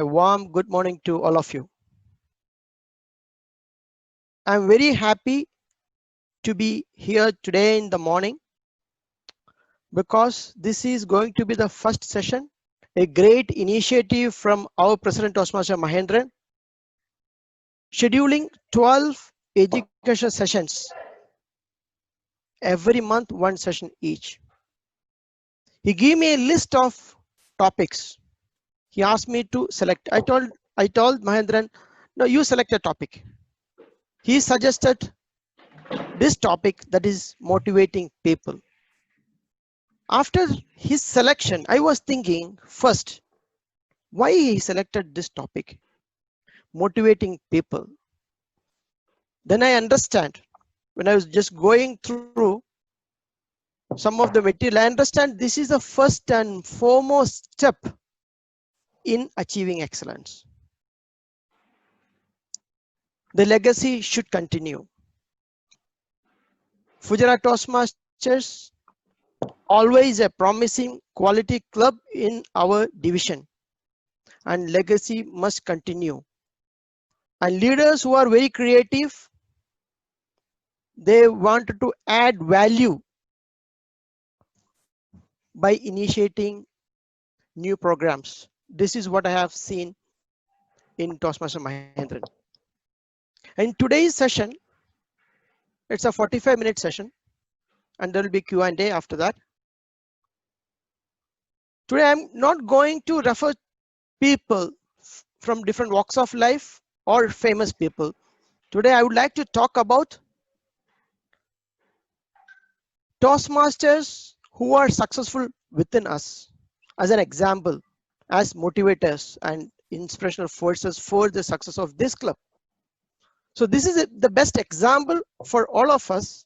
A warm good morning to all of you. I'm very happy to be here today in the morning because this is going to be the first session, a great initiative from our President Toastmaster Mahendran, scheduling 12 education sessions every month, one session each. He gave me a list of topics. He asked me to select. I told Mahendran, no, you select a topic. He suggested this topic, that is motivating people. After his selection, I was thinking first, why he selected this topic, motivating people. Then I understand, when I was just going through some of the material, I understand this is the first and foremost step in achieving excellence. The legacy should continue. Fujairah Toastmasters, always a promising quality club in our division, and legacy must continue. And leaders who are very creative, they want to add value by initiating new programs. This is what I have seen in Toastmaster Mahendran. In today's session, it's a 45-minute session, and there will be Q&A after that. Today, I'm not going to refer people from different walks of life or famous people. Today, I would like to talk about Toastmasters who are successful within us as an example, as motivators and inspirational forces for the success of this club. So this is the best example for all of us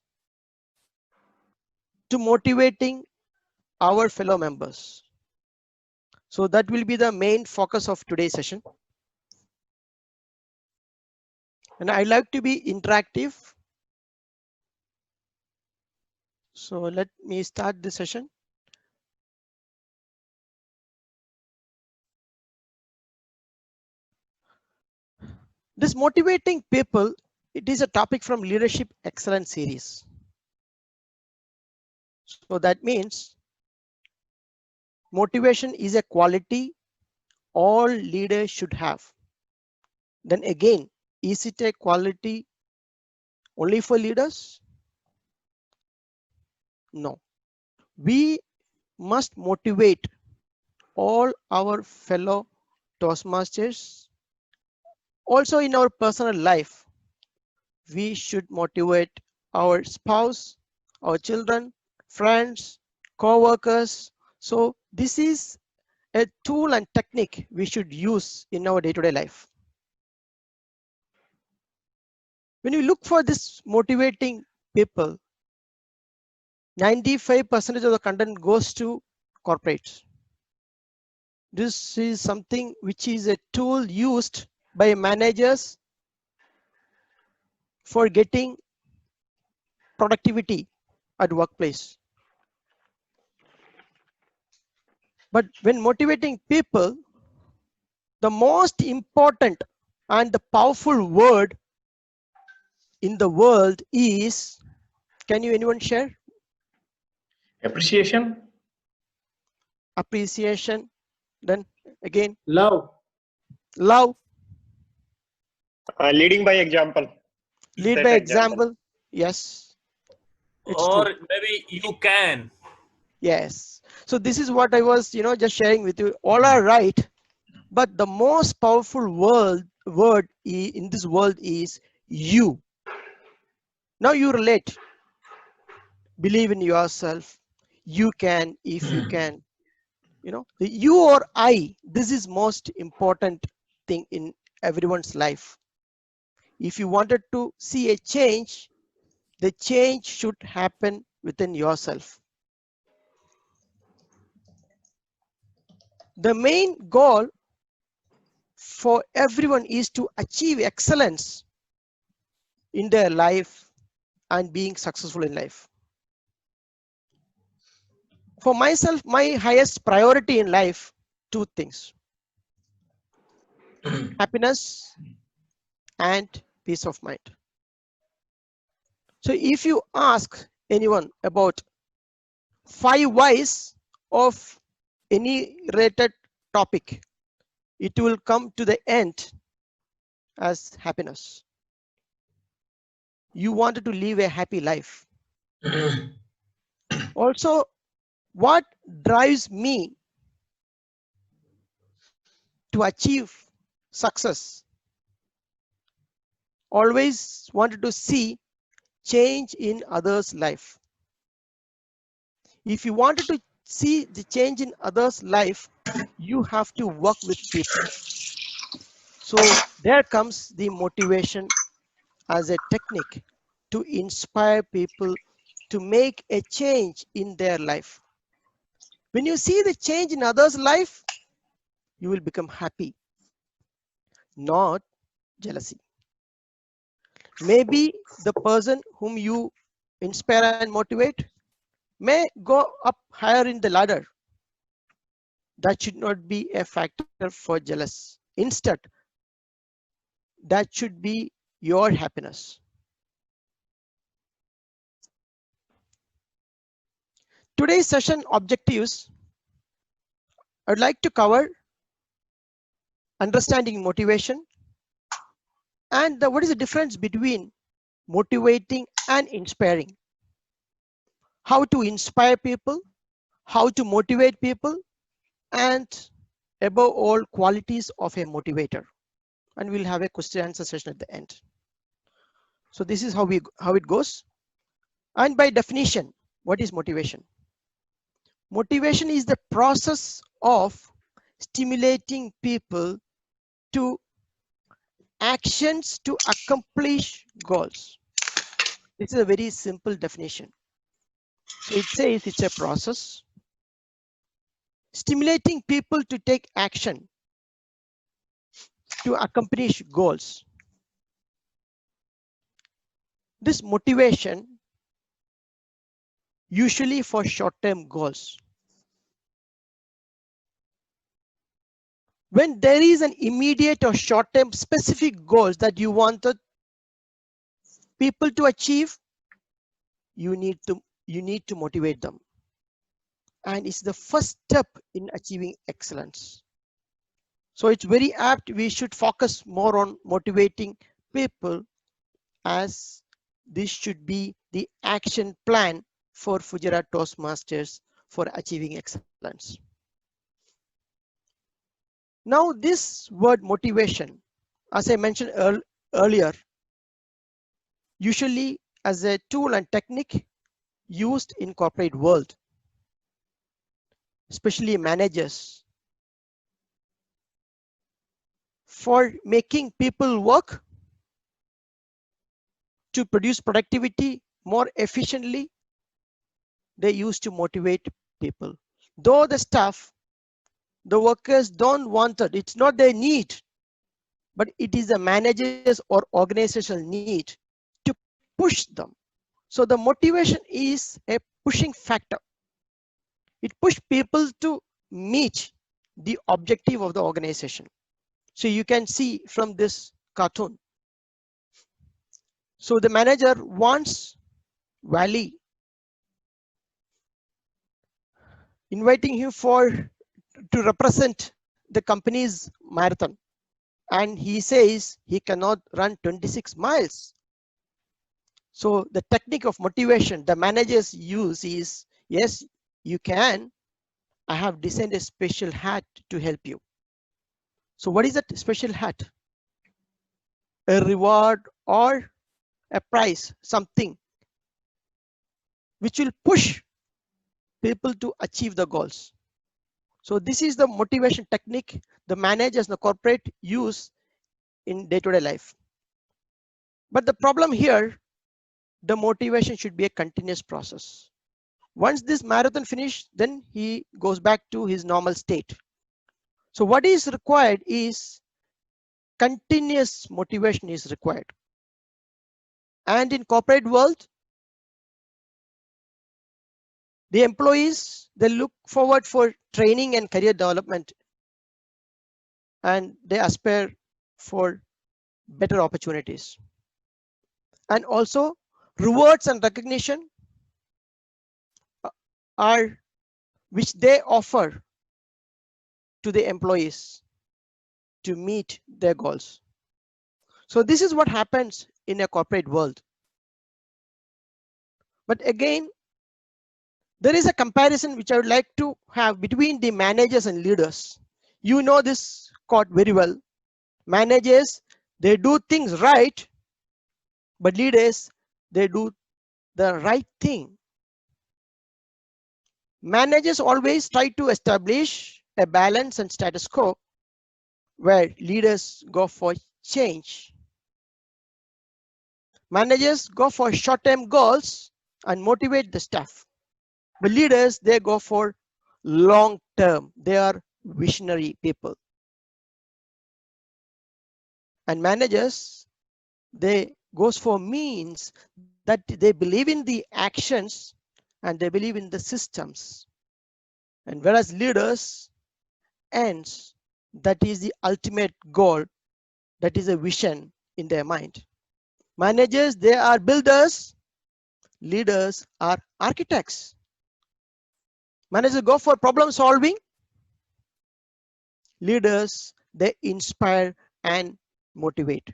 to motivating our fellow members. So that will be the main focus of today's session. And I like to be interactive. So let me start the session. This motivating people, it is a topic from Leadership Excellence series. So that means motivation is a quality all leaders should have. Then again, is it a quality only for leaders? No. We must motivate all our fellow Toastmasters. Also in our personal life, we should motivate our spouse, our children, friends, co-workers. So this is a tool and technique we should use in our day-to-day life. When you look for this motivating people, 95% of the content goes to corporates. This is something which is a tool used by managers for getting productivity at workplace. But when motivating people, the most important and the powerful word in the world is, can you anyone share? Appreciation. Appreciation. Then again, Love. love. Leading by example. Lead Set by example. Yes, it's Or true. maybe you can. Yes. So this is what I was, just sharing with you. All are right, but the most powerful word in this world is you. Now you relate. Believe in yourself. You can, if you can. The you or I. This is most important thing in everyone's life. If you wanted to see a change, the change should happen within yourself. The main goal for everyone is to achieve excellence in their life and being successful in life. For myself, my highest priority in life, two things. happiness, and peace of mind. So if you ask anyone about 5 whys of any related topic, it will come to the end as happiness. You wanted to live a happy life. Also, what drives me to achieve success? Always wanted to see change in others' life. If you wanted to see the change in others' life, you have to work with people. So there comes the motivation as a technique to inspire people to make a change in their life. When you see the change in others' life, you will become happy, not jealousy. Maybe the person whom you inspire and motivate may go up higher in the ladder. That should not be a factor for jealous. Instead, that should be your happiness. Today's session objectives, I'd like to cover understanding motivation and what is the difference between motivating and inspiring. How to inspire people, how to motivate people, and above all, qualities of a motivator. And we'll have a question answer session at the end. So this is how it goes. And by definition, what is motivation? Motivation is the process of stimulating people to actions to accomplish goals. This is a very simple definition. So it says it's a process stimulating people to take action to accomplish goals. This motivation usually for short-term goals. When there is an immediate or short-term specific goals that you wanted people to achieve, you need to motivate them. And it's the first step in achieving excellence. So it's very apt we should focus more on motivating people, as this should be the action plan for Fujairah Toastmasters for achieving excellence. Now this word motivation, as I mentioned earlier, usually as a tool and technique used in corporate world, especially managers, for making people work to produce productivity more efficiently. They used to motivate people. Though the staff, the workers don't want it, it's not their need, but it is the managers or organizational need to push them. So the motivation is a pushing factor. It pushes people to meet the objective of the organization. So you can see from this cartoon. So the manager wants Wally, inviting him to represent the company's marathon, and he says he cannot run 26 miles. So the technique of motivation the managers use is, yes, you can. I have designed a special hat to help you. So what is that special hat? A reward or a prize, something which will push people to achieve the goals. So this is the motivation technique the managers, the corporate use in day-to-day life. But the problem here, the motivation should be a continuous process. Once this marathon finished, then he goes back to his normal state. So what is required is continuous motivation is required. And in corporate world, the employees, they look forward for training and career development. and they aspire for better opportunities. And also rewards and recognition are which they offer to the employees to meet their goals. So this is what happens in a corporate world. But again, there is a comparison which I would like to have between the managers and leaders. You know this quote very well. Managers, they do things right, but leaders, they do the right thing. Managers always try to establish a balance and status quo, where leaders go for change. Managers go for short-term goals and motivate the staff. But leaders, they go for long-term. They are visionary people. And managers, they goes for means that they believe in the actions and they believe in the systems. And whereas leaders ends, that is the ultimate goal, that is a vision in their mind. Managers, they are builders. Leaders are architects. Managers go for problem solving. Leaders, they inspire and motivate.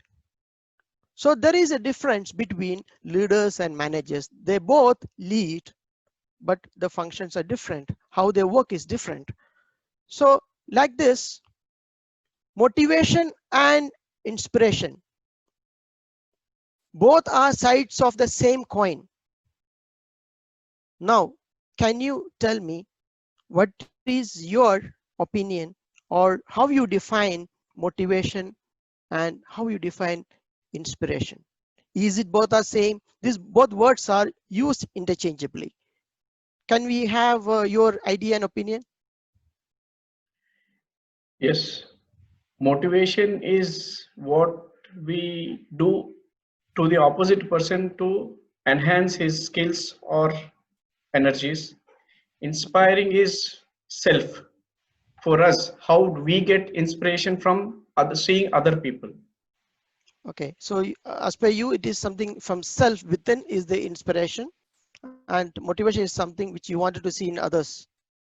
So there is a difference between leaders and managers. They both lead, but the functions are different. How they work is different. So like this, motivation and inspiration, both are sides of the same coin. Now, can you tell me what is your opinion, or how you define motivation and how you define inspiration? Is it both are same? These both words are used interchangeably. Can we have your idea and opinion? Yes, motivation is what we do to the opposite person to enhance his skills or energies. Inspiring is self. For us, how do we get inspiration from other, seeing other people? Okay, so as per you, it is something from self within is the inspiration, and motivation is something which you wanted to see in others.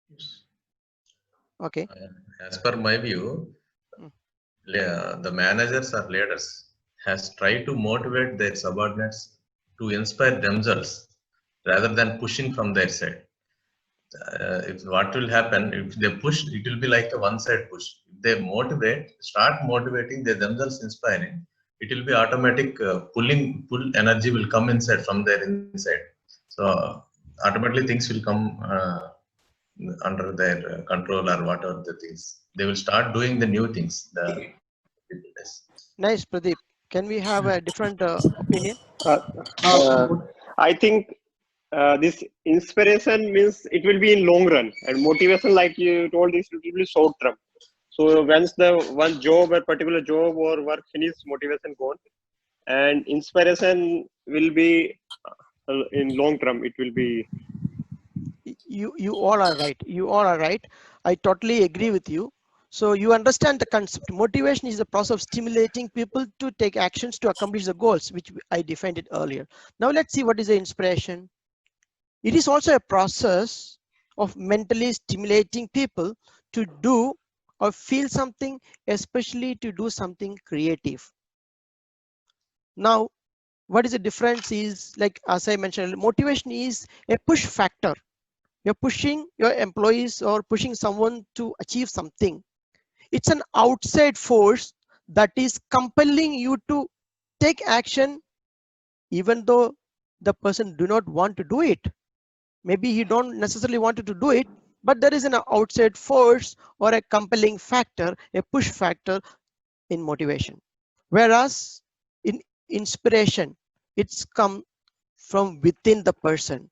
Yes. Okay. As per my view, Mm. the managers or leaders has tried to motivate their subordinates to inspire themselves rather than pushing from their side. If what will happen if they push, it will be like a one-side push. If they motivate, start motivating, they themselves inspiring, it will be automatic pull energy will come inside from their inside. So automatically things will come under their control or whatever the things. They will start doing the new things. The people does. Nice, Pradeep. Can we have a different opinion? Uh, uh, I think this inspiration means it will be in long run, and motivation, like you told, is it will be short term. So once the one job or particular job or work finish, motivation gone, and inspiration will be in long term. It will be. You all are right. You all are right. I totally agree with you. So you understand the concept. Motivation is the process of stimulating people to take actions to accomplish the goals, which I defined it earlier. Now let's see what is the inspiration. It is also a process of mentally stimulating people to do or feel something, especially to do something creative. Now, what is the difference is, like as I mentioned, motivation is a push factor. You're pushing your employees or pushing someone to achieve something. It's an outside force that is compelling you to take action, even though the person do not want to do it. Maybe he don't necessarily wanted to do it, but there is an outside force or a compelling factor, a push factor in motivation. Whereas in inspiration, it's come from within the person.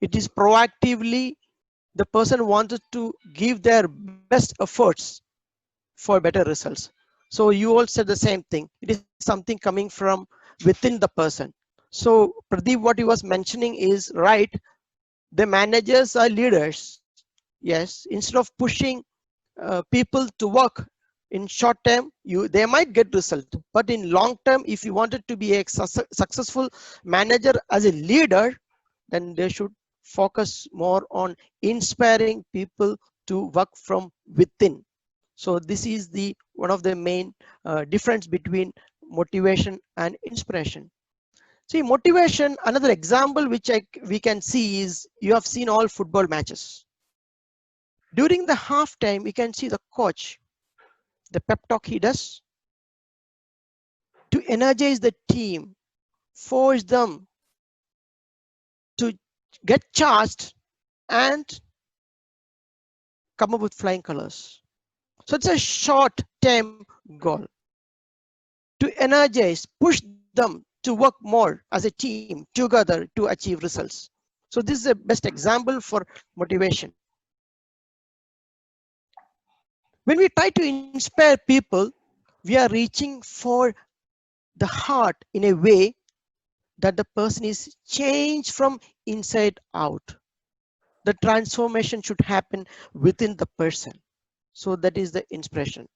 It is proactively the person wanted to give their best efforts for better results. So you all said the same thing. It is something coming from within the person. So Pradeep, what he was mentioning is right. The managers are leaders. Yes, instead of pushing people to work In short term, they might get result, but in long term, if you wanted to be a successful manager as a leader, then they should focus more on inspiring people to work from within. So this is the one of the main difference between motivation and inspiration. See, motivation, another example which we can see is, you have seen all football matches. During the halftime, we can see the coach, the pep talk he does to energize the team, force them to get charged and come up with flying colors. So it's a short-term goal to energize, push them to work more as a team together to achieve results. So this is the best example for motivation. When we try to inspire people, we are reaching for the heart in a way that the person is changed from inside out. The transformation should happen within the person. So that is the inspiration.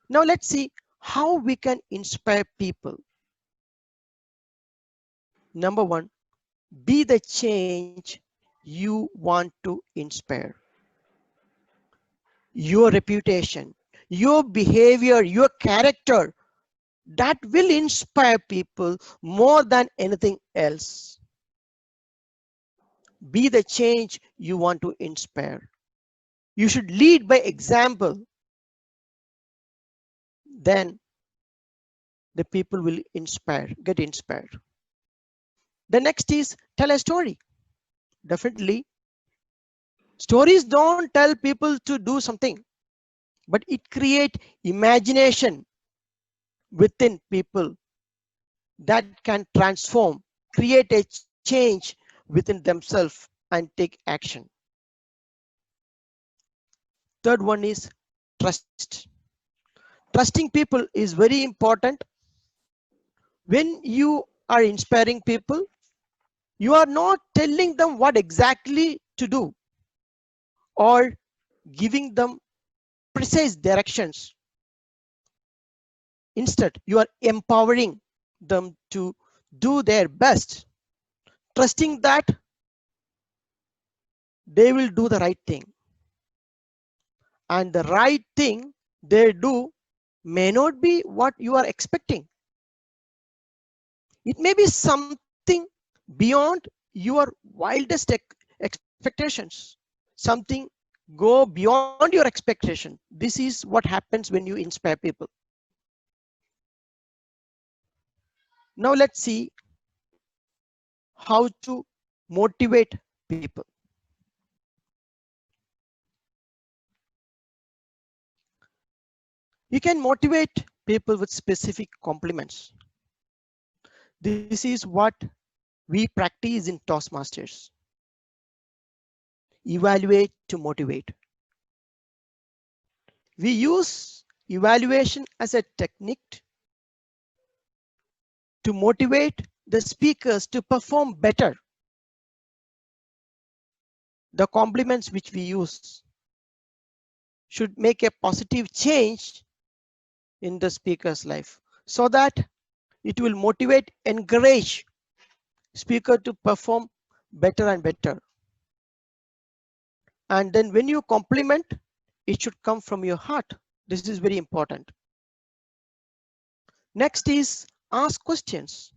Now let's see how we can inspire people. Number one, be the change you want to inspire. Your reputation, your behavior, your character, that will inspire people more than anything else. Be the change you want to inspire. You should lead by example. Then the people will get inspired. The next is tell a story. Definitely, stories don't tell people to do something, but it creates imagination within people that can transform, create a change within themselves and take action. Third one is trust. Trusting people is very important. When you are inspiring people, you are not telling them what exactly to do or giving them precise directions. Instead, you are empowering them to do their best, trusting that they will do the right thing. And the right thing they do may not be what you are expecting. It may be something beyond your wildest expectations, something go beyond your expectation. This is what happens when you inspire people. Now let's see how to motivate people. You can motivate people with specific compliments. This is what we practice in Toastmasters. Evaluate to motivate. We use evaluation as a technique to motivate the speakers to perform better. The compliments which we use should make a positive change in the speaker's life so that it will motivate, encourage speaker to perform better and better. And then when you compliment, it should come from your heart. This is very important. Next is ask questions.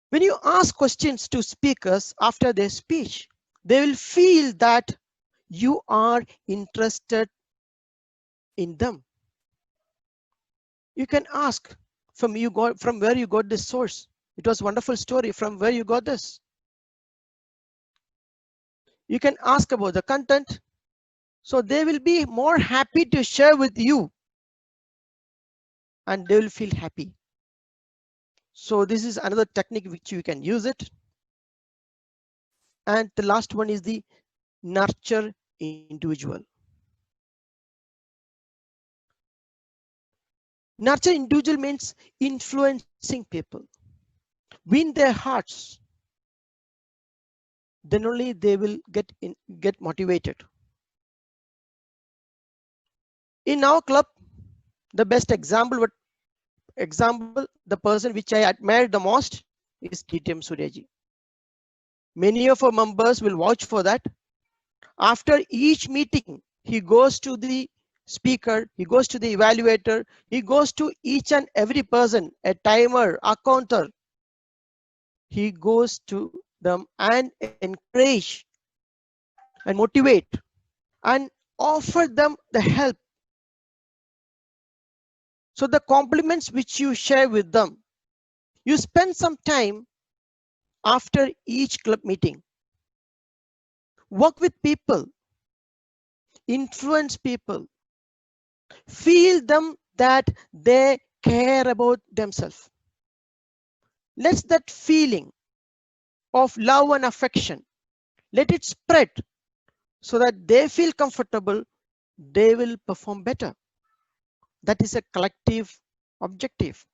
When you ask questions to speakers after their speech, they will feel that you are interested in them. You can ask from where you got this source. It was a wonderful story. From where you got this? You can ask about the content. So they will be more happy to share with you and they will feel happy. So this is another technique which you can use it. And the last one is the nurture individual. Nurture individual means influencing people, win their hearts. Then only they will get motivated. In our club, the best example, the person which I admire the most is TTM Suryaji. Many of our members will vouch for that. After each meeting, he goes to the speaker, he goes to the evaluator, he goes to each and every person, a timer, a counter. He goes to them and encourage and motivate and offer them the help. So the compliments which you share with them, you spend some time after each club meeting. Work with people, influence people, feel them that they care about themselves. Let that feeling of love and affection, let it spread so that they feel comfortable, they will perform better. That is a collective objective.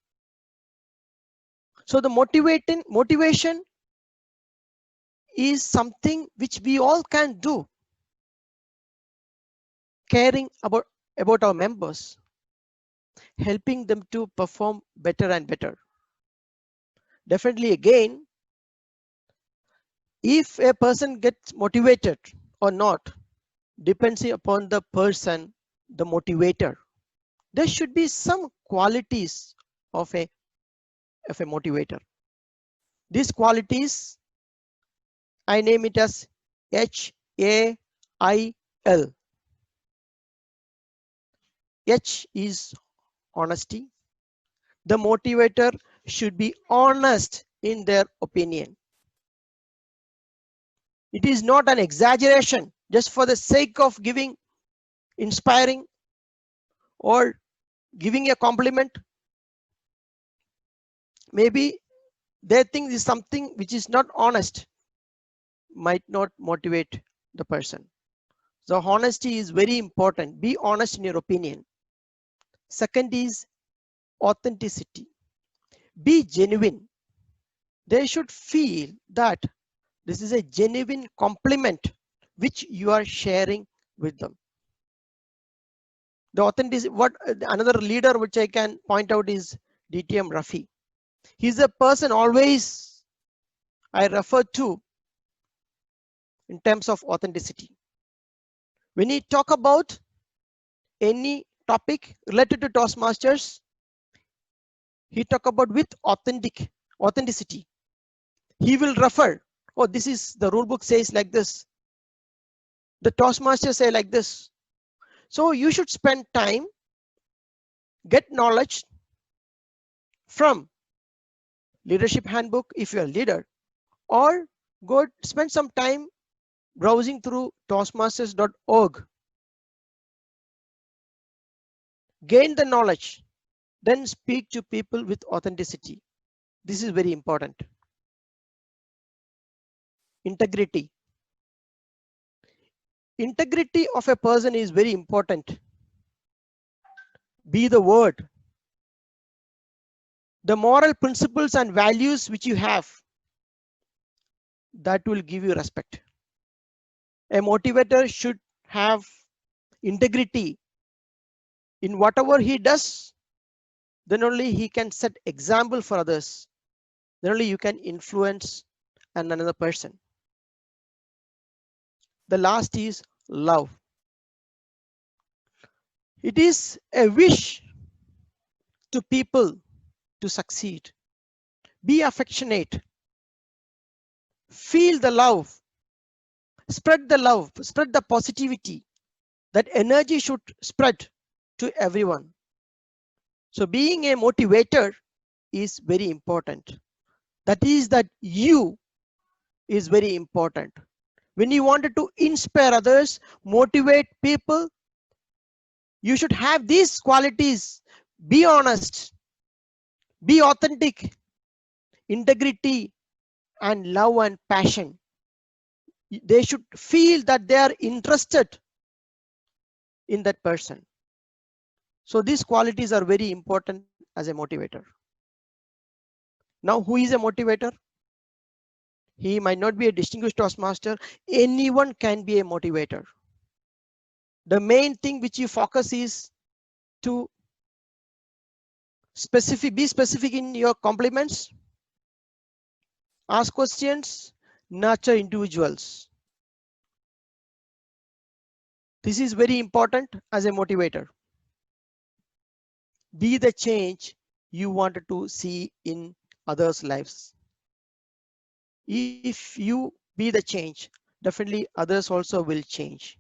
So the motivation is something which we all can do. Caring about our members, helping them to perform better and better. Definitely, again, if a person gets motivated or not depends upon the person, the motivator. There should be some qualities of a motivator. These qualities, I name it as HAIL. H is honesty. The motivator should be honest in their opinion. It is not an exaggeration just for the sake of giving, inspiring, or giving a compliment. Maybe they think is something which is not honest, might not motivate the person. So honesty is very important. Be honest in your opinion. Second is authenticity. Be genuine. They should feel that this is a genuine compliment which you are sharing with them. The authenticity, what another leader which I can point out is DTM Rafi. He's a person always I refer to in terms of authenticity. When you talk about any topic related to Toastmasters, he talk about with authenticity. He will refer, oh, this is the rule book says like this. The Toastmasters say like this. So you should spend time, get knowledge from leadership handbook if you're a leader, or go spend some time browsing through toastmasters.org. Gain the knowledge, then speak to people with authenticity. This is very important. Integrity. Integrity of a person is very important. Be the word. The moral principles and values which you have, that will give you respect. A motivator should have integrity in whatever he does. Then only he can set example for others. Then only you can influence another person. The last is love. It is a wish to people to succeed. Be affectionate. Feel the love. Spread the love, spread the positivity. That energy should spread to everyone. So being a motivator is very important. That is that you is very important. When you wanted to inspire others, motivate people, you should have these qualities. Be honest, be authentic, integrity, and love and passion. They should feel that they are interested in that person. So these qualities are very important as a motivator. Now, who is a motivator? He might not be a distinguished Toastmaster. Anyone can be a motivator. The main thing which you focus is to be specific in your compliments, ask questions, nurture individuals. This is very important as a motivator. Be the change you wanted to see in others' lives. If you be the change, definitely others also will change.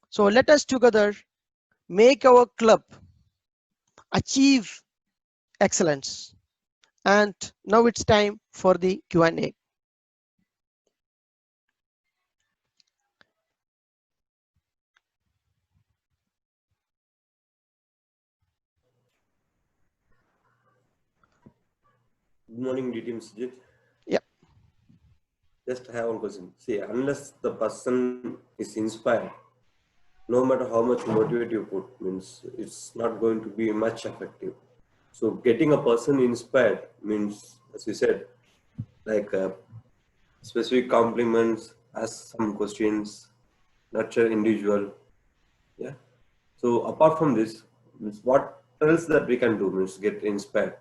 So let us together make our club achieve excellence. And now it's time for the Q&A. Good morning, DTM Sujit. Yeah. Just have one question. See, unless the person is inspired, no matter how much motivate you put, means it's not going to be much effective. So getting a person inspired means, as you said, like specific compliments, ask some questions, nurture individual. Yeah. So apart from this, means what else that we can do means get inspired.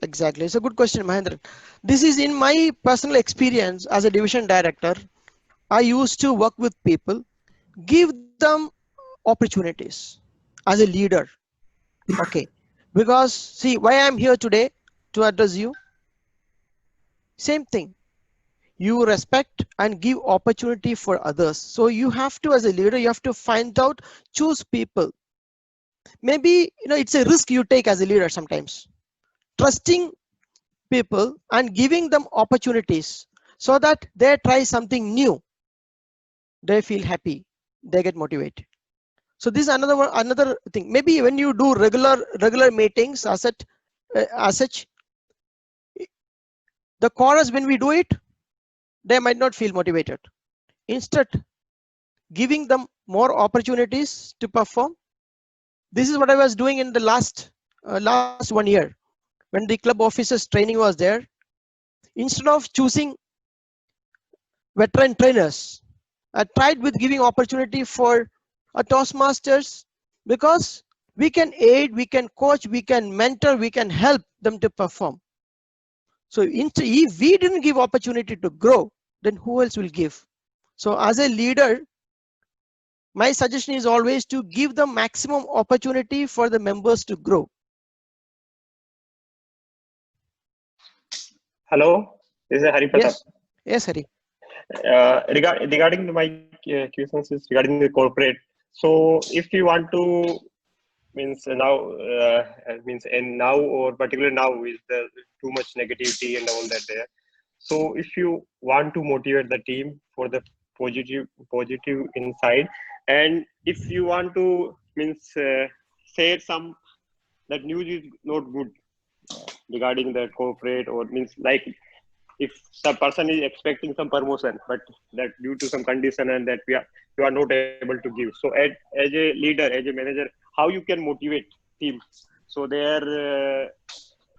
Exactly. It's a good question, Mahendra. This is in my personal experience as a division director. I used to work with people, give them opportunities as a leader. Okay. Because see, why I'm here today to address you. Same thing. You respect and give opportunity for others. So you have to, as a leader, you have to find out, choose people. Maybe, it's a risk you take as a leader sometimes. Trusting people and giving them opportunities so that they try something new, they feel happy, they get motivated. So this is another thing. Maybe when you do regular meetings as such, the chorus, when we do it, they might not feel motivated. Instead, giving them more opportunities to perform. This is what I was doing in the last 1 year when the club officers training was there. Instead of choosing veteran trainers, I tried with giving opportunity for a Toastmasters, because we can aid, we can coach, we can mentor, we can help them to perform. So if we didn't give opportunity to grow, then who else will give? So as a leader, my suggestion is always to give the maximum opportunity for the members to grow. Hello, this is Hari Pratap. Yes, Hari. Regarding my questions is regarding the corporate. So if you want to means now or particularly now is the too much negativity and all that there. So if you want to motivate the team for the positive inside, and if you want to say some that news is not good regarding the corporate, or like if the person is expecting some promotion, but that due to some condition and that you are not able to give. So as a leader, as a manager, how you can motivate team so their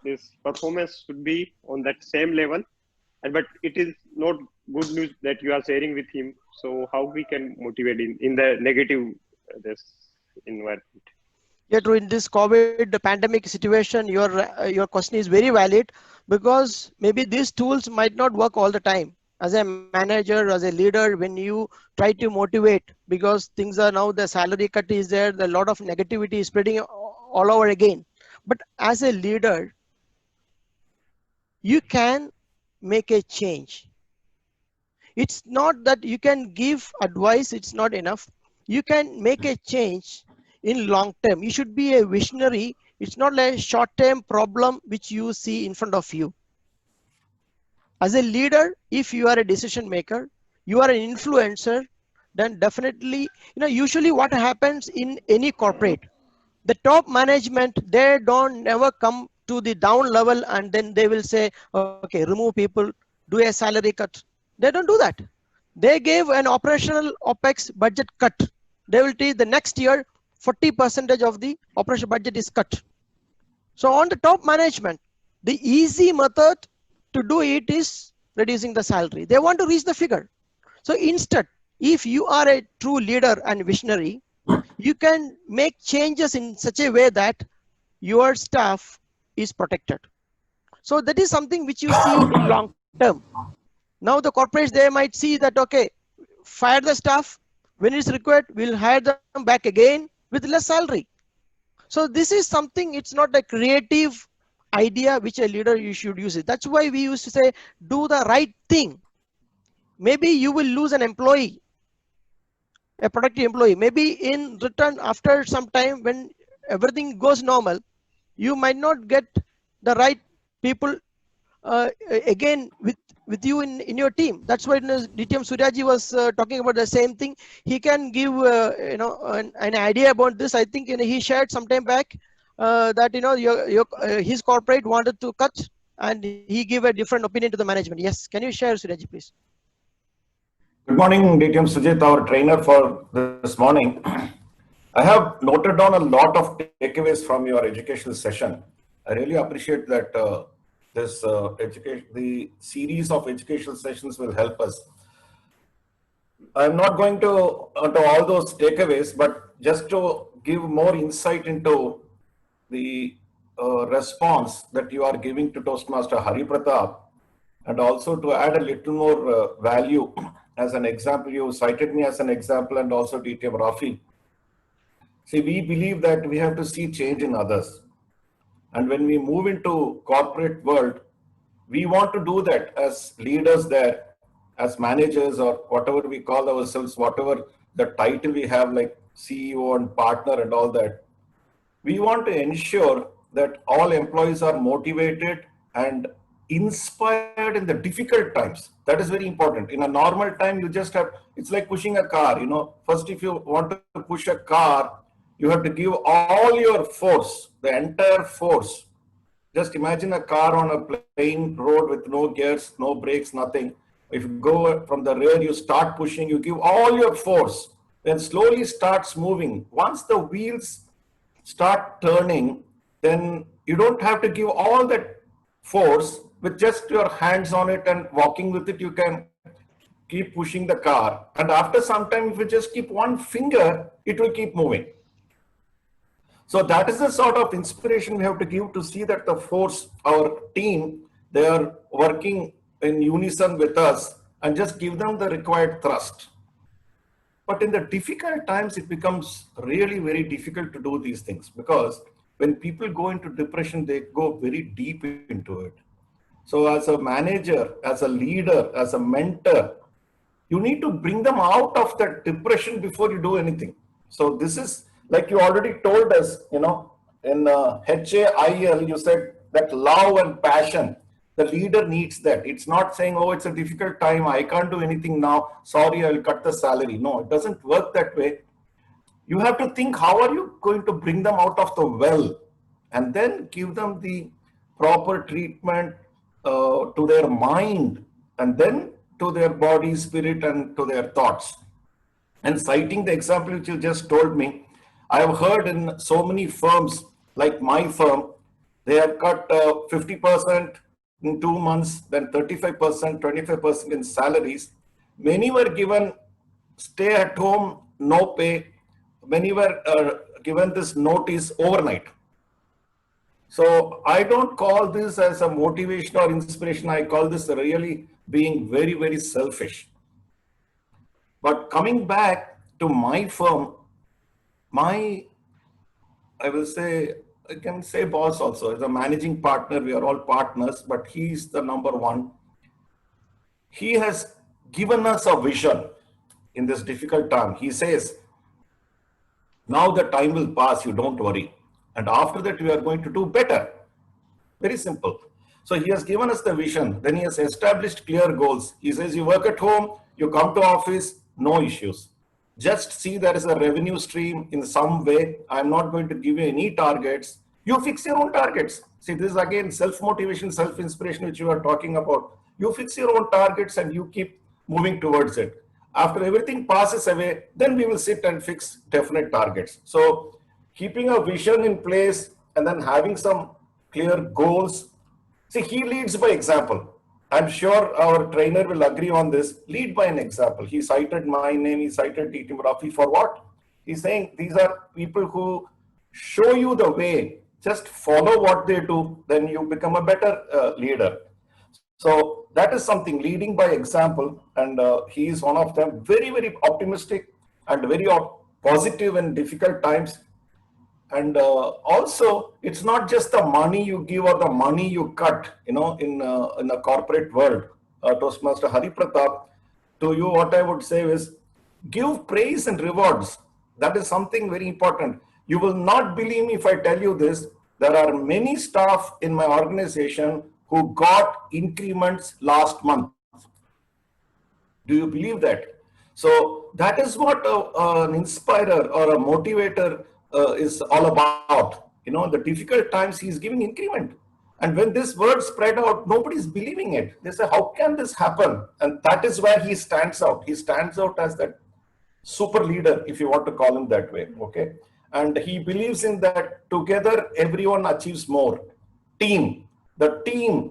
this performance should be on that same level, but it is not good news that you are sharing with him. So how we can motivate in the negative this environment? Yeah, true. In this COVID pandemic situation, your question is very valid, because maybe these tools might not work all the time. As a manager, as a leader, when you try to motivate, because things are now, the salary cut is there, the lot of negativity is spreading all over again. But as a leader, you can make a change. It's not that you can give advice, it's not enough. You can make a change in long term. You should be a visionary. It's not like a short term problem which you see in front of you. As a leader, if you are a decision maker, you are an influencer, then definitely, usually what happens in any corporate, the top management, they don't never come to the down level and then they will say, okay, remove people, do a salary cut. They don't do that. They gave an operational OPEX budget cut. They will tell the next year 40% of the operational budget is cut. So on the top management, the easy method to do it is reducing the salary. They want to reach the figure. So instead, if you are a true leader and visionary, you can make changes in such a way that your staff is protected. So that is something which you see in long term. Now the corporates, they might see that, okay, fire the staff, when it's required, we'll hire them back again with less salary. So this is something, it's not a creative idea which a leader you should use it. That's why we used to say, do the right thing. Maybe you will lose an employee, a productive employee. Maybe in return, after some time, when everything goes normal, you might not get the right people again with you in your team. That's why DTM Suryaji was talking about the same thing. He can give an idea about this. I think he shared some time back that his corporate wanted to cut, and he gave a different opinion to the management. Yes, can you share, Suryaji, please? Good morning, DTM Sujit, our trainer for this morning. I have noted down a lot of takeaways from your educational session. I really appreciate that the series of educational sessions will help us. I'm not going to all those takeaways, but just to give more insight into the response that you are giving to Toastmaster Hari Pratap, and also to add a little more value. As an example, you cited me as an example, and also DTM Rafi. See, we believe that we have to see change in others. And when we move into corporate world, we want to do that as leaders there, as managers, or whatever we call ourselves, whatever the title we have, like CEO and partner and all that. We want to ensure that all employees are motivated and inspired in the difficult times. That is very important. In a normal time, you just have, it's like pushing a car, First, if you want to push a car, you have to give all your force, the entire force. Just imagine a car on a plain road with no gears, no brakes, nothing. If you go from the rear, you start pushing, you give all your force, then slowly starts moving. Once the wheels start turning, then you don't have to give all that force. With just your hands on it and walking with it, you can keep pushing the car. And after some time, if you just keep one finger, it will keep moving. So that is the sort of inspiration we have to give to see that the force, our team, they are working in unison with us, and just give them the required thrust. But in the difficult times, it becomes really very difficult to do these things, because when people go into depression, they go very deep into it. So as a manager, as a leader, as a mentor, you need to bring them out of that depression before you do anything. So this is, like you already told us, in HAIL, you said that love and passion, the leader needs that. It's not saying, oh, it's a difficult time, I can't do anything now, sorry, I'll cut the salary. No, it doesn't work that way. You have to think, how are you going to bring them out of the well, and then give them the proper treatment to their mind, and then to their body, spirit, and to their thoughts. And citing the example which you just told me, I have heard in so many firms, like my firm, they have cut 50% in 2 months, then 35%, 25% in salaries. Many were given stay at home, no pay. Many were given this notice overnight. So I don't call this as a motivation or inspiration. I call this really being very, very selfish. But coming back to my firm, I can say boss also, as a managing partner, we are all partners, but he's the number one. He has given us a vision in this difficult time. He says, now the time will pass, you don't worry. And after that, we are going to do better. Very simple. So he has given us the vision. Then he has established clear goals. He says, you work at home, you come to office, no issues. Just see there is a revenue stream in some way. I'm not going to give you any targets. You fix your own targets. See, this is again self-motivation, self-inspiration, which you are talking about. You fix your own targets and you keep moving towards it. After everything passes away, then we will sit and fix definite targets. So keeping a vision in place and then having some clear goals. See, he leads by example. I'm sure our trainer will agree on this. Lead by an example. He cited my name, he cited DTM Rafi for what? He's saying these are people who show you the way. Just follow what they do, then you become a better leader. So that is something, leading by example, and he is one of them. Very, very optimistic and very positive in difficult times. And also, it's not just the money you give or the money you cut, in a corporate world. Toastmaster Hari Pratap, to you, what I would say is give praise and rewards. That is something very important. You will not believe me if I tell you this. There are many staff in my organization who got increments last month. Do you believe that? So that is what an inspirer or a motivator is all about. The difficult times he's giving increment. And when this word spread out, nobody's believing it. They say, how can this happen? And that is where he stands out. He stands out as that super leader, if you want to call him that way. Okay. And he believes in that together, everyone achieves more. Team, the team,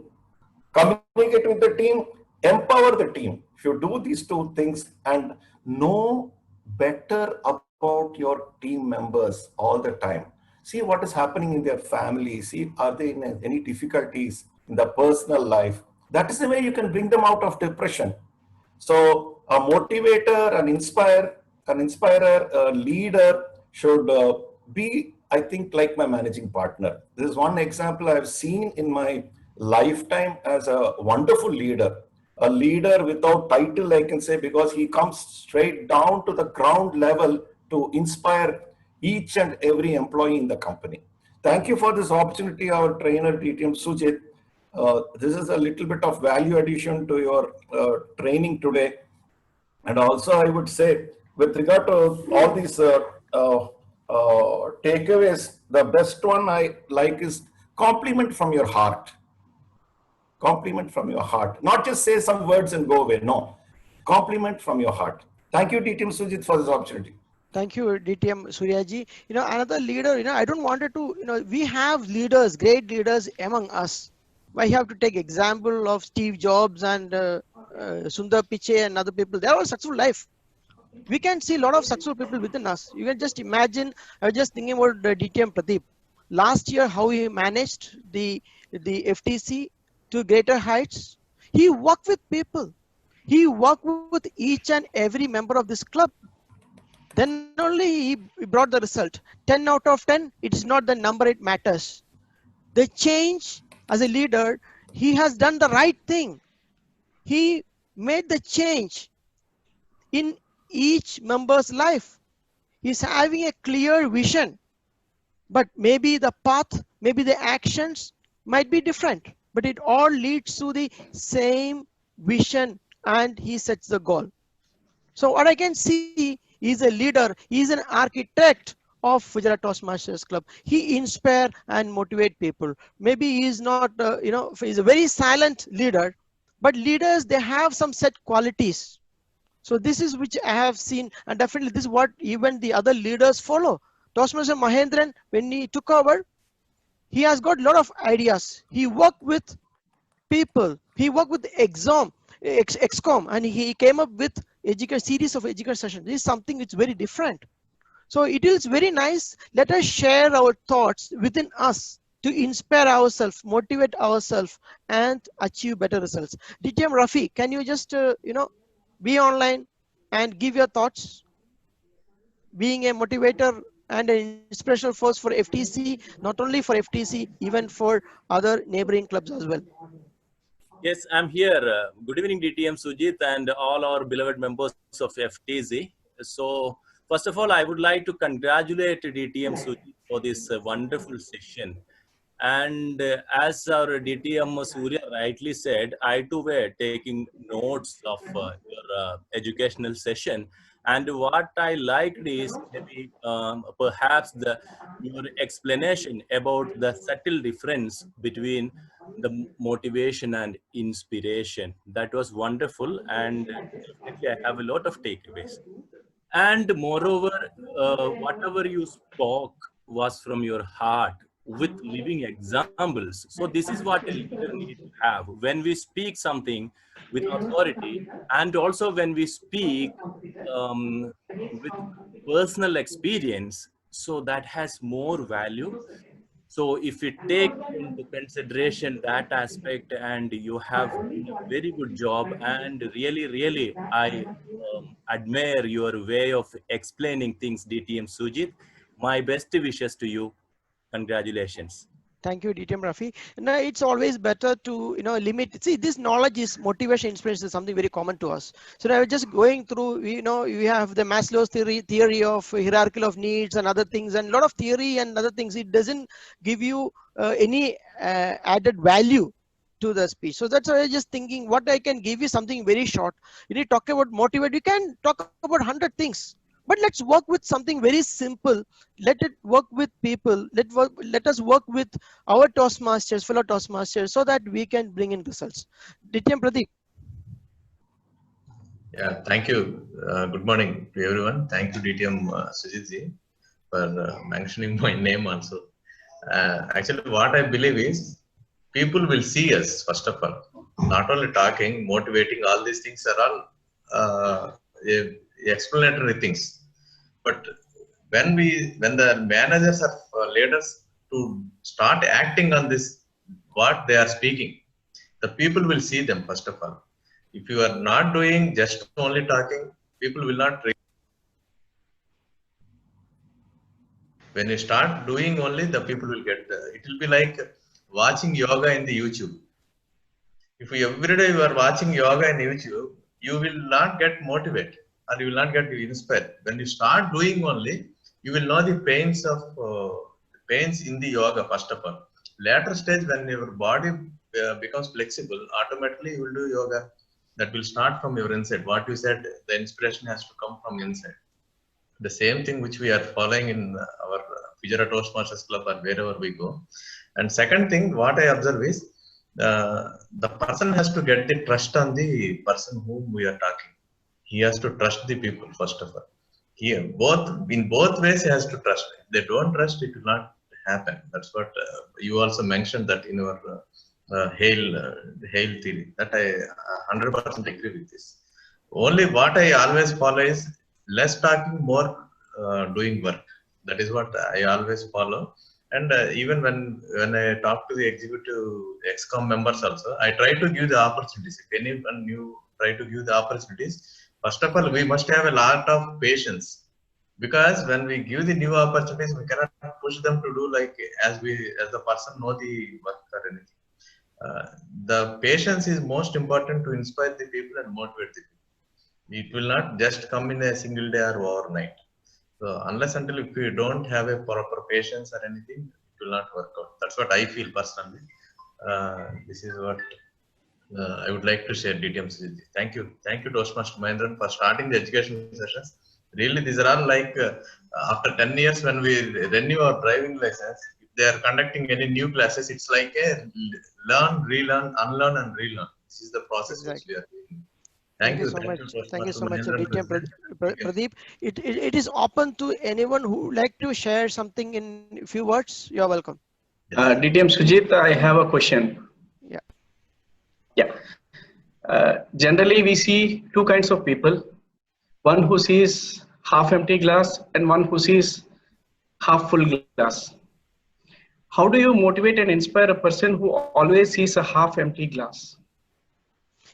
communicate with the team, empower the team. If you do these two things and know better about your team members all the time, see what is happening in their family, see are they in any difficulties in their personal life. That is the way you can bring them out of depression. So a motivator, an inspirer, a leader should be, I think, like my managing partner. This is one example I've seen in my lifetime as a wonderful leader. A leader without title, I can say, because he comes straight down to the ground level to inspire each and every employee in the company. Thank you for this opportunity, our trainer, DTM Sujit. This is a little bit of value addition to your training today. And also, I would say, with regard to all these takeaways, the best one I like is compliment from your heart. Compliment from your heart. Not just say some words and go away. No. Compliment from your heart. Thank you, DTM Sujit, for this opportunity. Thank you, DTM Suryaji. Another leader, I don't want to, we have leaders, great leaders among us. I have to take example of Steve Jobs and Sundar Pichai and other people. They're all successful life. We can see a lot of successful people within us. You can just imagine, I was just thinking about DTM Pradeep. Last year, how he managed the FTC to greater heights. He worked with people. He worked with each and every member of this club. Then only he brought the result. 10 out of 10, it's not the number, it matters. The change as a leader, he has done the right thing. He made the change in each member's life. He's having a clear vision, but maybe the path, maybe the actions might be different, but it all leads to the same vision and he sets the goal. So what I can see, he's a leader, he's an architect of Fujairah Toastmasters Club. He inspire and motivate people. Maybe he's not, he's a very silent leader, but leaders, they have some set qualities. So this is which I have seen, and definitely this is what even the other leaders follow. Toastmaster Mahendran, when he took over, he has got a lot of ideas. He worked with people. He worked with XCOM, and he came up with series of education sessions. This is something which is very different. So it is very nice. Let us share our thoughts within us to inspire ourselves, motivate ourselves, and achieve better results. DTM Rafi, can you just, be online and give your thoughts? Being a motivator and an inspirational force for FTC, not only for FTC, even for other neighboring clubs as well. Yes, I'm here. Good evening, DTM Sujit and all our beloved members of FTC. So, first of all, I would like to congratulate DTM Sujit for this wonderful session. And as our DTM Surya rightly said, I too were taking notes of your educational session. And what I liked is maybe perhaps your explanation about the subtle difference between the motivation and inspiration. That was wonderful, and definitely I have a lot of takeaways. And moreover, whatever you spoke was from your heart with living examples. So this is what a leader needs to have. When we speak something, with authority, and also when we speak with personal experience, so that has more value. So if we take into consideration that aspect, and you have done a very good job, and really, really, I admire your way of explaining things, DTM Sujit. My best wishes to you. Congratulations. Thank you, DTM Rafi. No, it's always better to limit. See, this knowledge is motivation, inspiration is something very common to us. So now just going through, we have the Maslow's theory of hierarchy of needs and other things, and a lot of theory and other things. It doesn't give you any added value to the speech. So that's why I was just thinking, what I can give you something very short. You need to talk about motivate. We can talk about 100 things. But let's work with something very simple. Let it work with people. Let us work with our Toastmasters, fellow Toastmasters, so that we can bring in results. DTM Pradeep. Yeah, thank you. Good morning to everyone. Thank you, DTM Sujit ji, for mentioning my name also. Actually, what I believe is people will see us, first of all. Not only talking, motivating, all these things are all explanatory things. But when the managers or leaders to start acting on this, what they are speaking, the people will see them, first of all. If you are not doing, just only talking, people will not. When you start doing only, the people will get. It will be like watching yoga in the YouTube. If you every day you are watching yoga in YouTube, you will not get motivated, or you will not get inspired. When you start doing only, you will know the pains in the yoga, first of all. Later stage, when your body becomes flexible, automatically you will do yoga. That will start from your inside. What you said, the inspiration has to come from inside. The same thing which we are following in our Fujara Toastmasters Club or wherever we go. And second thing, what I observe is the person has to get the trust on the person whom we are talking. He has to trust the people, first of all. Here, in both ways, he has to trust. If they don't trust, it will not happen. That's what you also mentioned that in your Hale theory. That I 100% agree with this. Only what I always follow is less talking, more doing work. That is what I always follow. And even when I talk to the executive ExCom members also, I try to give the opportunities. If anyone new try to give the opportunities, first of all, we must have a lot of patience, because when we give the new opportunities, we cannot push them to do like as the person know the work or anything. The patience is most important to inspire the people and motivate the people. It will not just come in a single day or overnight. So unless until if you don't have a proper patience or anything, it will not work out. That's what I feel personally. This is what I would like to share, DTM Sujit. Thank you, Toastmaster Mahendran, for starting the education sessions. Really, these are all like after 10 years when we renew our driving license, if they are conducting any new classes, it's like a learn, relearn, unlearn, and relearn. This is the process which we are doing. Thank you so much. Thank you so much, Mahendran, DTM Pradeep. It is open to anyone who would like to share something in a few words. You're welcome. DTM Sujit, I have a question. Yeah. Generally, we see two kinds of people. One who sees half empty glass and one who sees half full glass. How do you motivate and inspire a person who always sees a half empty glass?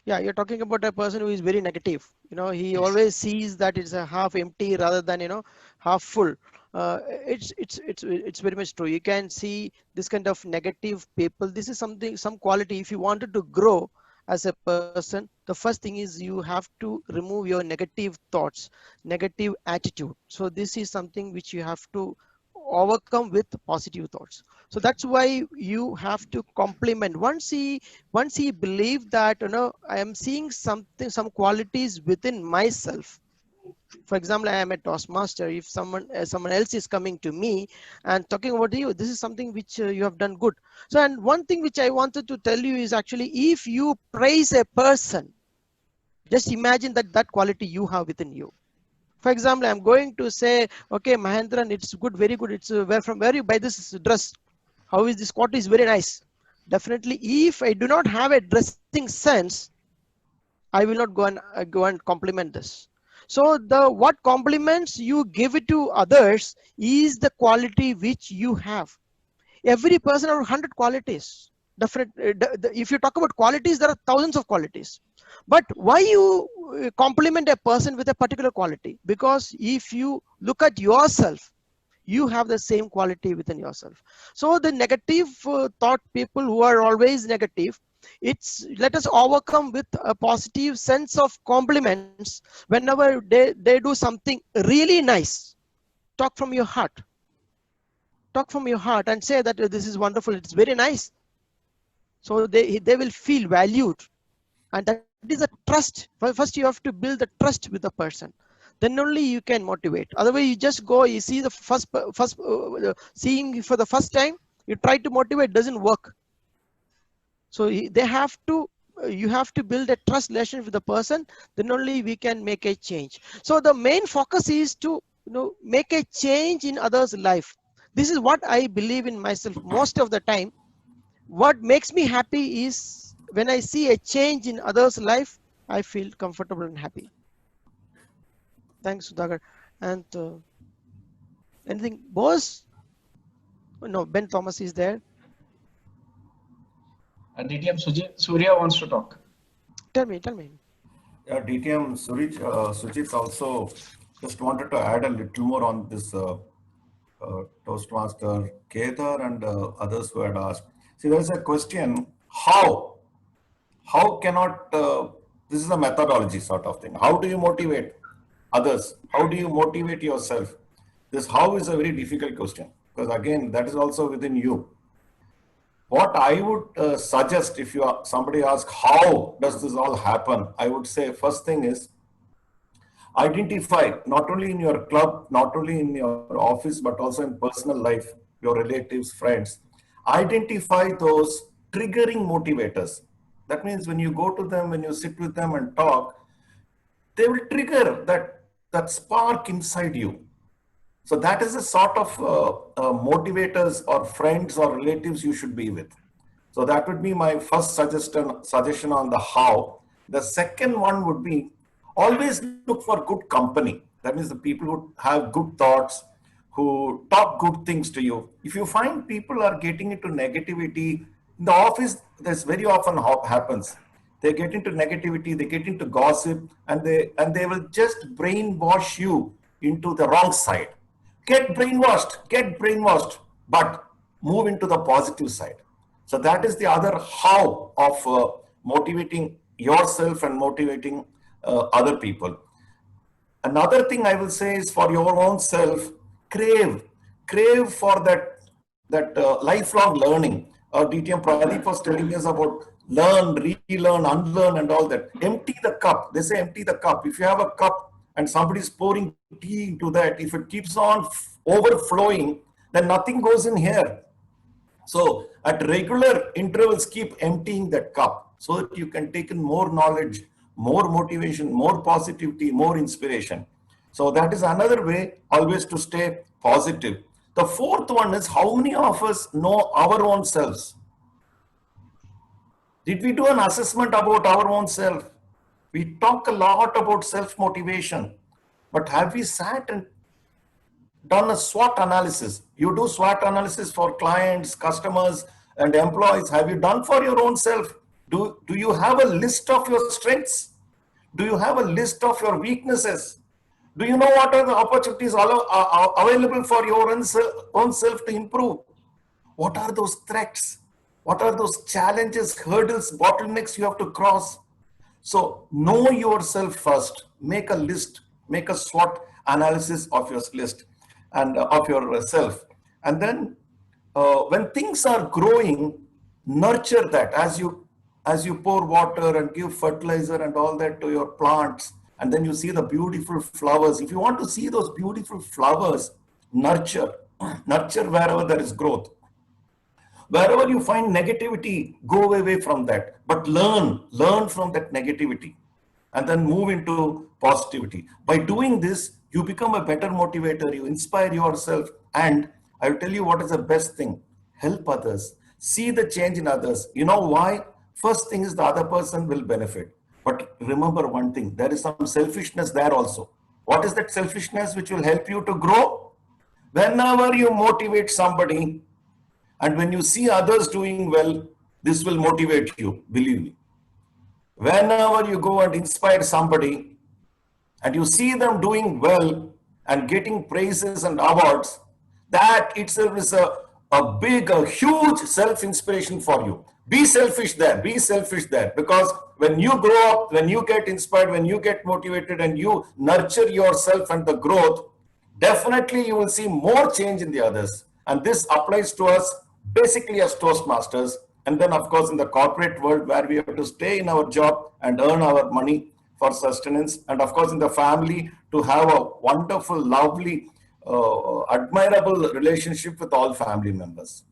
Yeah, you're talking about a person who is very negative. He always sees that it's a half empty rather than half full. It's very much true. You can see this kind of negative people. This is some quality. If you wanted to grow as a person, the first thing is you have to remove your negative thoughts, negative attitude. So this is something which you have to overcome with positive thoughts. So that's why you have to complement. Once he believe that I am seeing some qualities within myself. For example, I am a Toastmaster. If someone else is coming to me and talking about you, this is something which you have done good. So, and one thing which I wanted to tell you is actually, if you praise a person, just imagine that quality you have within you. For example, I'm going to say, okay, Mahendran, it's good, very good. It's from where you buy this dress? How is this coat? Is very nice. Definitely, if I do not have a dressing sense, I will not go and compliment this. So the what compliments you give it to others is the quality which you have. Every person has 100 qualities. Different. If you talk about qualities, there are thousands of qualities. But why you compliment a person with a particular quality? Because if you look at yourself, you have the same quality within yourself. So the negative thought people who are always negative, it's let us overcome with a positive sense of compliments. Whenever they do something really nice, talk from your heart. Talk from your heart and say that this is wonderful, it's very nice. So they will feel valued, and that is a trust. First you have to build the trust with the person, then only you can motivate. Otherwise you just go, you see the first seeing for the first time, you try to motivate, doesn't work. So they have to you have to build a trust relation with the person, then only we can make a change. So the main focus is to make a change in others' life. This is what I believe in myself most of the time. What makes me happy is when I see a change in others' life, I feel comfortable and happy. Thanks, Sudhakar. And anything, boss? No, Ben Thomas is there. And DTM Surya wants to talk. Tell me. Yeah, DTM Sujit also just wanted to add a little more on this Toastmaster Kedar and others who had asked. See, there is a question, how cannot, this is a methodology sort of thing. How do you motivate others? How do you motivate yourself? This how is a very difficult question, because again, that is also within you. What I would suggest, if somebody asks, how does this all happen? I would say first thing is, identify not only in your club, not only in your office, but also in personal life, your relatives, friends. Identify those triggering motivators. That means when you go to them, when you sit with them and talk, they will trigger that spark inside you. So that is a sort of motivators or friends or relatives you should be with. So that would be my first suggestion on the how. The second one would be, always look for good company. That means the people who have good thoughts, who talk good things to you. If you find people are getting into negativity, in the office, this very often happens. They get into negativity, they get into gossip, and they will just brainwash you into the wrong side. Get brainwashed, but move into the positive side. So that is the other how of motivating yourself and motivating other people. Another thing I will say is, for your own self, crave for that lifelong learning. DTM Pradeep was telling us about learn, relearn, unlearn, and all that. Empty the cup. They say empty the cup. If you have a cup and somebody is pouring tea into that, if it keeps on overflowing, then nothing goes in here. So at regular intervals, keep emptying that cup so that you can take in more knowledge, more motivation, more positivity, more inspiration. So that is another way always to stay positive. The fourth one is, how many of us know our own selves? Did we do an assessment about our own self? We talk a lot about self-motivation, but have we sat and done a SWOT analysis? You do SWOT analysis for clients, customers, and employees. Have you done for your own self? Do you have a list of your strengths? Do you have a list of your weaknesses? Do you know what are the opportunities available for your own self to improve? What are those threats? What are those challenges, hurdles, bottlenecks you have to cross? So know yourself first. Make a list. Make a SWOT analysis of your list and of yourself. And then when things are growing, nurture that as you pour water and give fertilizer and all that to your plants. And then you see the beautiful flowers. If you want to see those beautiful flowers, nurture wherever there is growth. Wherever you find negativity, go away from that. But learn from that negativity and then move into positivity. By doing this, you become a better motivator, you inspire yourself, and I will tell you what is the best thing. Help others. See the change in others. You know why? First thing is, the other person will benefit. But remember one thing, there is some selfishness there also. What is that selfishness which will help you to grow? Whenever you motivate somebody and when you see others doing well, this will motivate you, believe me. Whenever you go and inspire somebody and you see them doing well and getting praises and awards, that itself is a huge self-inspiration for you. Be selfish there, because when you grow up, when you get inspired, when you get motivated and you nurture yourself and the growth, definitely you will see more change in the others. And this applies to us basically as Toastmasters. And then of course in the corporate world where we have to stay in our job and earn our money for sustenance. And of course in the family to have a wonderful, lovely, admirable relationship with all family members.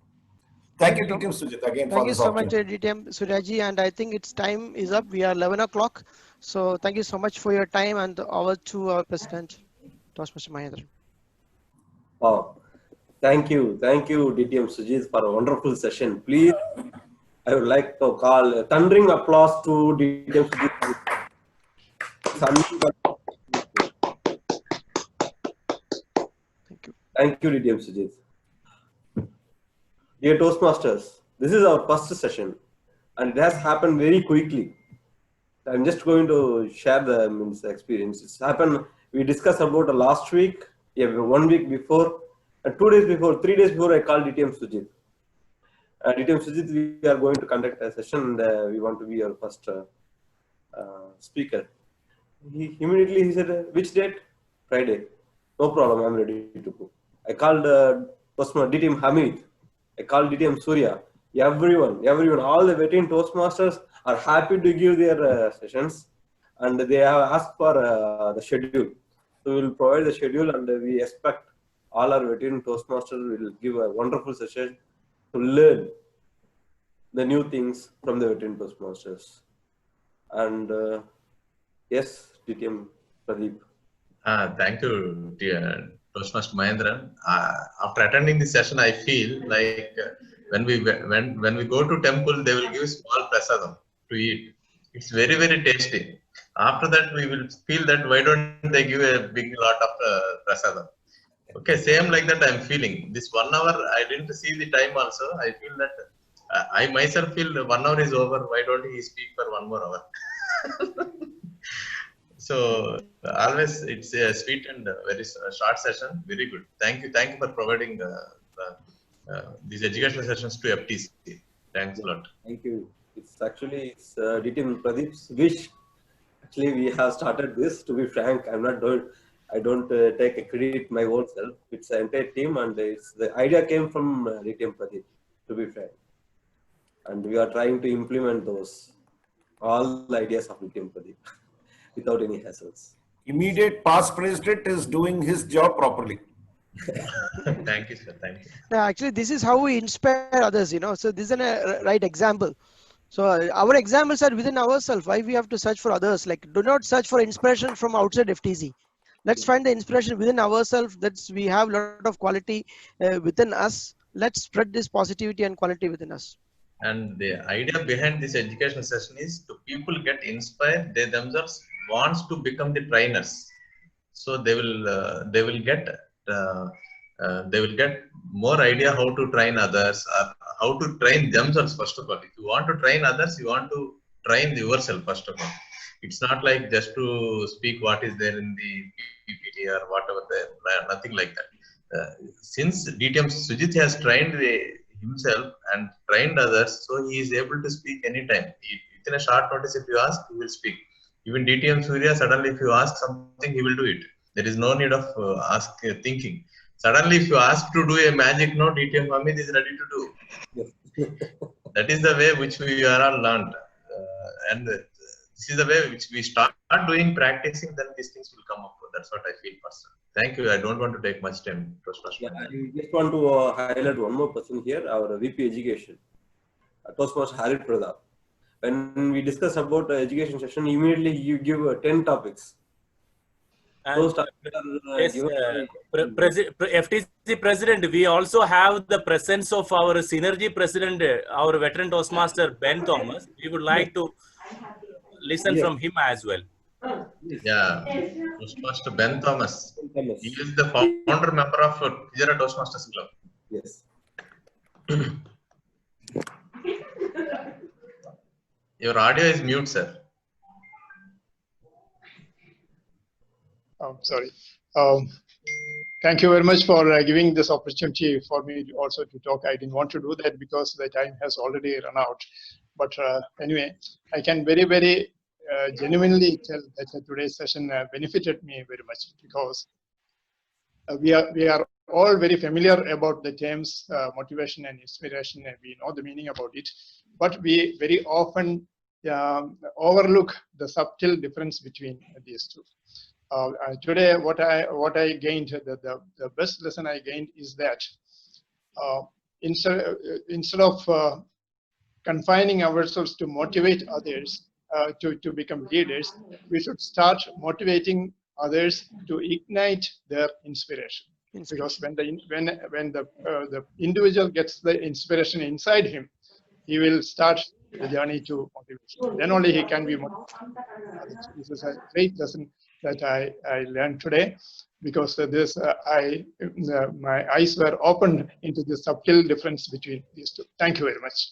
Thank you, DTM Sujit, again for this opportunity. Thank you so much, DTM Suryaji, and I think its time is up. We are 11 o'clock. So thank you so much for your time, and over to our President, Toastmaster Mahendran. Oh, thank you, DTM Sujit, for a wonderful session. Please, I would like to call a thundering applause to DTM Sujit. Thank you, DTM Sujit. Dear Toastmasters, this is our first session and it has happened very quickly. I'm just going to share the experience. It's happened, we discussed about last week, 1 week before, and 2 days before, 3 days before I called DTM Sujit. DTM Sujit, we are going to conduct a session and we want to be your first speaker. He immediately said, which date? Friday. No problem, I'm ready to go. I called DTM Hamid. I called DTM Surya. Everyone, all the veteran Toastmasters are happy to give their sessions and they have asked for the schedule. So we will provide the schedule and we expect all our veteran Toastmasters will give a wonderful session to learn the new things from the veteran Toastmasters. And yes, DTM Pradeep. Thank you, dear Toastmaster Mahendran. After attending this session, I feel like when we go to temple, they will give small prasadam to eat. It's very, very tasty. After that, we will feel that why don't they give a big lot of prasadam? Okay, same like that I'm feeling. This 1 hour, I didn't see the time also. I feel that I myself feel 1 hour is over. Why don't he speak for 1 more hour? So always it's a sweet and very short session. Very good. Thank you for providing these educational sessions to FTC. Thanks a lot. Thank you. It's actually DTM Pradeep's wish. Actually, we have started this. To be frank, I don't take a credit my own self. It's the entire team, and the idea came from DTM Pradeep. To be frank, and we are trying to implement all the ideas of DTM Pradeep. Without any hassles. Immediate past president is doing his job properly. Thank you, sir. Thank you. Yeah, actually, this is how we inspire others, So this is a right example. So our examples are within ourselves. Why we have to search for others? Like, do not search for inspiration from outside FTZ. Let's find the inspiration within ourselves. We have a lot of quality within us. Let's spread this positivity and quality within us. And the idea behind this educational session is to people get inspired. They themselves wants to become the trainers, so they will get more idea how to train others, or how to train themselves. First of all, if you want to train others, you want to train yourself first of all. It's not like just to speak what is there in the PPT or whatever there. Nothing like that. Since DTM Sujit has trained himself and trained others, so he is able to speak anytime. Within a short notice, if you ask, he will speak. Even DTM Surya, suddenly if you ask something, he will do it. There is no need of thinking. Suddenly if you ask to do a magic note, DTM Hamid is ready to do. That is the way which we are all learned. And this is the way which we start doing, practicing, then these things will come up. That's what I feel personally. Thank you. I don't want to take much time. Yeah, I just want to highlight one more person here, our VP Education, Toastmaster Harit Pradap. When we discuss about the education session, immediately you give 10 topics. And yes, FTC President, we also have the presence of our Synergy President, our veteran Toastmaster Ben Thomas. We would like to listen from him as well. Yeah, Toastmaster Ben Thomas. Thomas. He is the founder member of Kijara Toastmasters Club. Yes. Your audio is mute, sir. Sorry. Thank you very much for giving this opportunity for me also to talk. I didn't want to do that because the time has already run out. But anyway, I can very, very genuinely tell that today's session benefited me very much because we are all very familiar about the terms motivation and inspiration, and we know the meaning about it. But we very often overlook the subtle difference between these two. Today, what I gained, the best lesson I gained is that instead of confining ourselves to motivate others to become leaders, we should start motivating others to ignite their inspiration. Because when the individual gets the inspiration inside him, he will start the journey to motivation. Then only he can be motivated. This is a great lesson that I learned today, because my eyes were opened into the subtle difference between these two. Thank you very much.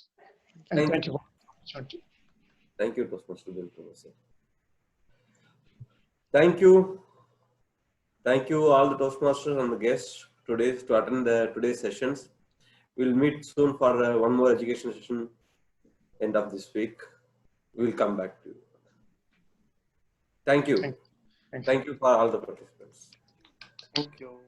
And thank you for the opportunity. Thank you, Toastmaster Ben Thomas. Thank you. Thank you all the Toastmasters and the guests today to attend today's sessions. We'll meet soon for one more education session end of this week. We'll come back to you. Thank you. Thank you. Thank you for all the participants. Thank you.